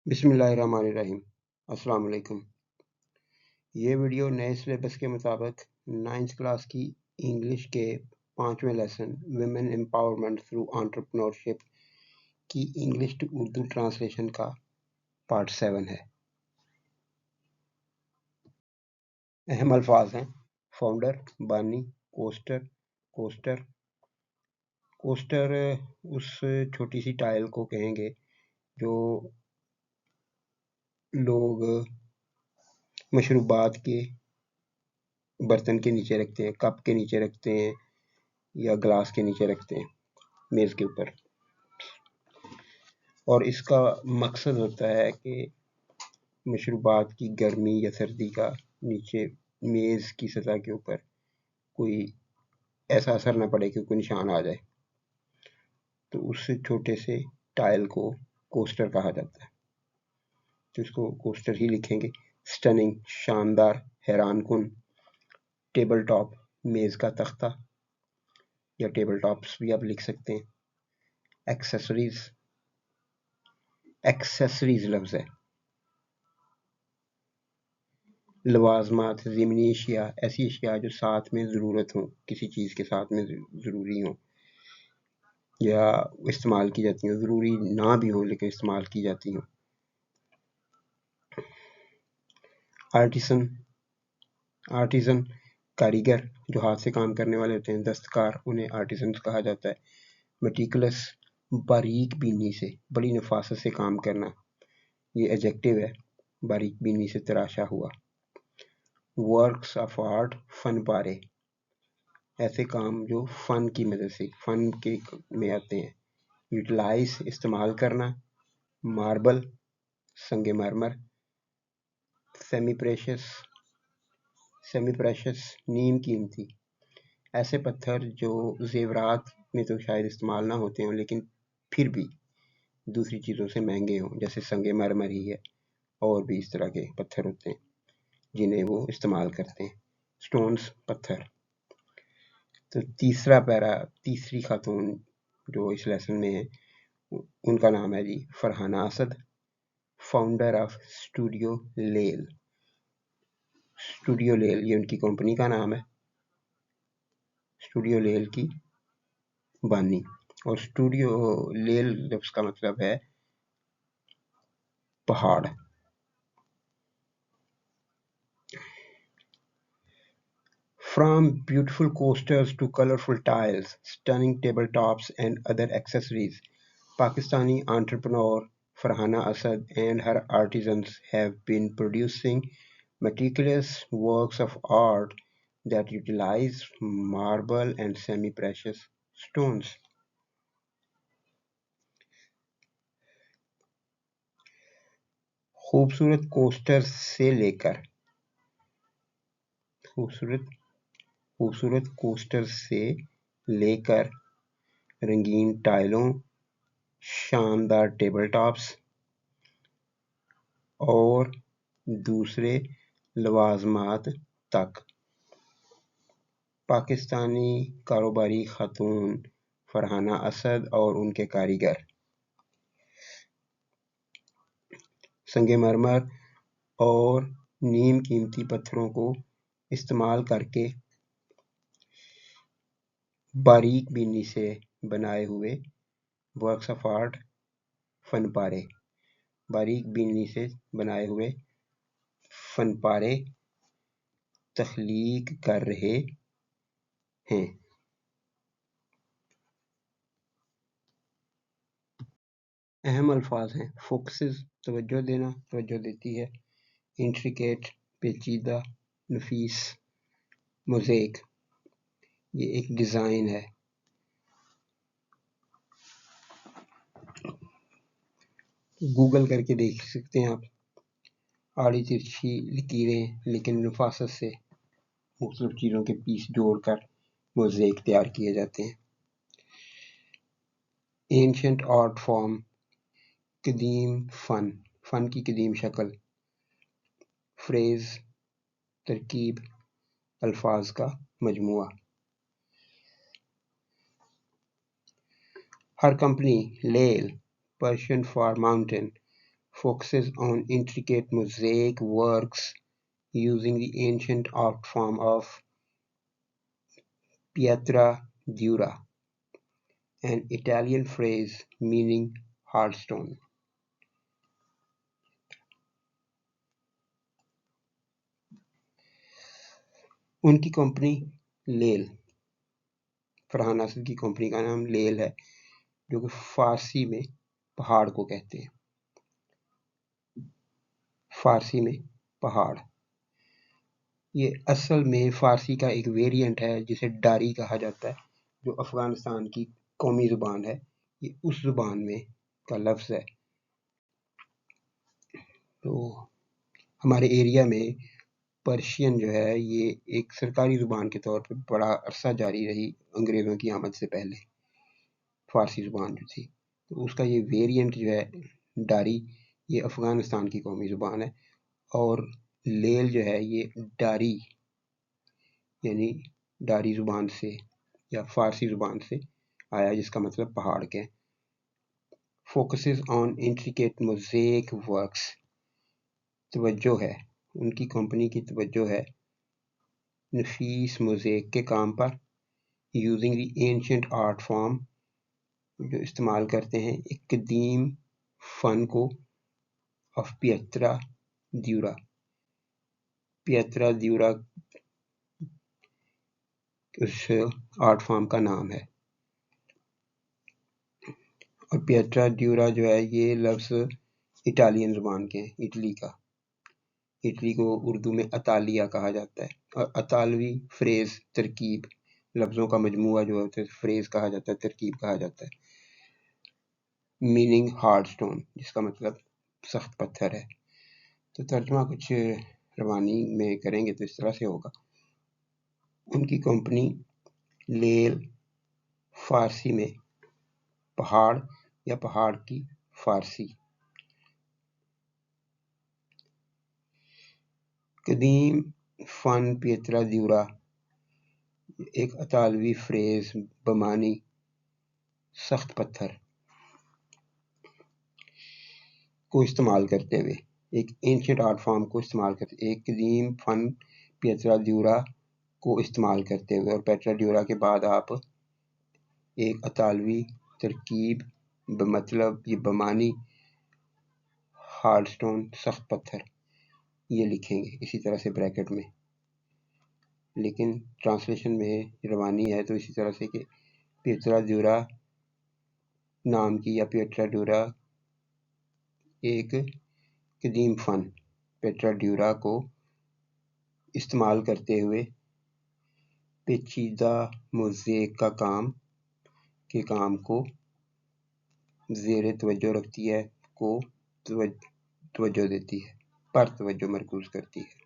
बिस्मिल्लाहिर्रहमानिर्रहीम। अस्सलाम वालेकुम। ये वीडियो नए सिलेबस के मुताबिक 9th क्लास की इंग्लिश के 5वें lesson women empowerment through entrepreneurship की इंग्लिश टू उर्दू ट्रांसलेशन का पार्ट 7 है। अहम अल्फाज हैं फाउंडर, बानी, कोस्टर, कोस्टर। कोस्टर उस छोटी सी टाइल को कहेंगे जो लोग मशरूबात के बर्तन के नीचे रखते हैं, कप के नीचे रखते हैं या ग्लास के नीचे रखते हैं मेज़ के ऊपर। और इसका मकसद होता है कि मशरूबात की गर्मी या सर्दी का नीचे मेज़ की सतह के ऊपर कोई ऐसा असर ना पड़े कि कोई निशान आ जाए, तो उस छोटे से टाइल को कोस्टर कहा जाता है। तो इसको कोस्टर ही लिखेंगे। स्टनिंग, शानदार, हैरानकुन। टेबल टॉप, मेज़ का तख्ता या टेबल टॉप्स भी आप लिख सकते हैं। एक्सेसरीज, एक्सेसरीज लफ्ज़ है। लवाज़मात, ज़िमनी अशिया, ऐसी अशिया जो साथ में ज़रूरत हो, किसी चीज़ के साथ में ज़रूरी हो या इस्तेमाल की जाती हो, ज़रूरी ना भी हो लेकिन इस्तेमाल की जाती हो। आर्टिसन, आर्टिसन कारीगर जो हाथ से काम करने वाले होते हैं, दस्तकार, उन्हें आर्टिसंस कहा जाता है। मेटिकुलस, बारीक बीनी से, बड़ी नफासत से काम करना, ये एडजेक्टिव है, बारीक बीनी से तराशा हुआ। वर्क्स ऑफ आर्ट, फन पारे, ऐसे काम जो फन की मदद से फन के में आते हैं। यूटिलाइज, इस्तेमाल करना। मार्बल, संगे मरमर। सेमी प्रेशस, सेमी प्रेशस, नीम कीमती, ऐसे पत्थर जो जेवरात में तो शायद इस्तेमाल ना होते हों लेकिन फिर भी दूसरी चीज़ों से महंगे हों, जैसे संगे मरमर ही है, और भी इस तरह के पत्थर होते हैं जिन्हें वो इस्तेमाल करते हैं। स्टोन्स, पत्थर। तो तीसरा पैरा, तीसरी खातून जो इस लेसन में है उनका नाम है जी Farhana Asad, founder of studio लेल। स्टूडियो लेल ये उनकी कंपनी का नाम है, स्टूडियो लेल की बानी। और स्टूडियो लेल लफ्ज़ का मतलब है पहाड़। From beautiful coasters to colorful tiles, stunning tabletops and other accessories, Pakistani entrepreneur Farhana Asad and her artisans have been producing meticulous works of art that utilize marble and semi-precious stones. खूबसूरत coasters से लेकर खूबसूरत coasters से लेकर रंगीन टाइलों, शानदार table tops और दूसरे लवाज़मात तक, पाकिस्तानी कारोबारी खातून फरहाना असद और उनके कारीगर संगमरमर और नीम कीमती पत्थरों को इस्तेमाल करके बारीक बीनी से बनाए हुए वर्क्स ऑफ आर्ट, फनपारे, बारीक बीनी से बनाए हुए फनपारे तख्लीक कर रहे हैं। अहम अल्फाज हैं फोकसेस, तवज्जो देना, तवज्जो देती है। इंट्रिकेट, पेचीदा, नफीस। मोज़ेक, ये एक डिज़ाइन है। गूगल करके देख सकते हैं आप, आड़ी तिरछी लकीरें लेकिन नफासत से मुख्तलिफ चीज़ों के पीस जोड़कर मोज़ेक तैयार किए जाते हैं। एंशिएंट आर्ट फॉर्म, कदीम फ़न, फ़न की कदीम शक्ल। फ्रेज़, तरकीब, अल्फाज का मजमूआ। हर कंपनी, लेल, Persian for mountain, focuses on intricate mosaic works using the ancient art form of pietra dura, an Italian phrase meaning hard stone. उनकी कंपनी लेल, फरहान नासिर की कंपनी का नाम लेल है, जो कि फारसी में पहाड़ को कहते हैं। फारसी में पहाड़, ये असल में फारसी का एक वेरिएंट है जिसे डारी कहा जाता है, जो अफगानिस्तान की कौमी ज़ुबान है। ये उस ज़ुबान में का लफ्ज़ है। तो हमारे एरिया में पर्शियन जो है ये एक सरकारी ज़ुबान के तौर पे बड़ा अरसा जारी रही अंग्रेज़ों की आमद से पहले, फ़ारसी ज़ुबान जो थी। तो उसका ये वेरिएंट जो है डारी, ये अफ़गानिस्तान की कौमी ज़ुबान है। और लेल जो है ये डारी यानी डारी ज़ुबान से या फ़ारसी ज़ुबान से आया, जिसका मतलब पहाड़ के। Focuses on intricate mosaic works, तवज्जो है, उनकी कंपनी की तवज्जो है नफीस मोज़ेक के काम पर, using the ancient art form, जो इस्तेमाल करते हैं एक कदीम फ़न को, ऑफ पिएत्रा द्यूरा। पिएत्रा द्यूरा उस आर्ट फॉर्म का नाम है। और पिएट्रा ड्यूरा जो है ये लफ्ज़ इटालियन ज़ुबान के हैं, इटली का। इटली को उर्दू में अतालिया कहा जाता है, और अतालवी फ्रेज़ तरकीब, लफ्ज़ों का मजमूआ जो होता है फ्रेज़ कहा जाता है, तरकीब कहा जाता है। मीनिंग हार्ड स्टोन, जिसका मतलब सख्त पत्थर है। तो तर्जुमा कुछ रवानी में करेंगे तो इस तरह से होगा। उनकी कंपनी लेल, फारसी में पहाड़ या पहाड़ की फारसी। कदीम फ़न पिएत्रा द्यूरा, एक अतालवी फ्रेज़ बमानी सख्त पत्थर को इस्तेमाल करते हुए, एक एंशिएंट आर्ट फॉर्म को इस्तेमाल करते, एक कदीम फ़न पिएत्रा द्यूरा को इस्तेमाल करते हुए, और पिएत्रा द्यूरा के बाद आप एक अतालवी तरकीब मतलब ये बमानी हार्ड स्टोन सख्त पत्थर ये लिखेंगे इसी तरह से ब्रैकेट में। लेकिन ट्रांसलेशन में रवानी है तो इसी तरह से कि पिएत्रा द्यूरा नाम की या पिएट्रा ड्यूरा एक कदीम फ़न पिएट्रा ड्यूरा को इस्तेमाल करते हुए पेचीदा मोज़ेक का काम को ज़ेरे तवज्जो रखती है, को तवज्जो देती है, पर तवज्जो मरकूज़ करती है।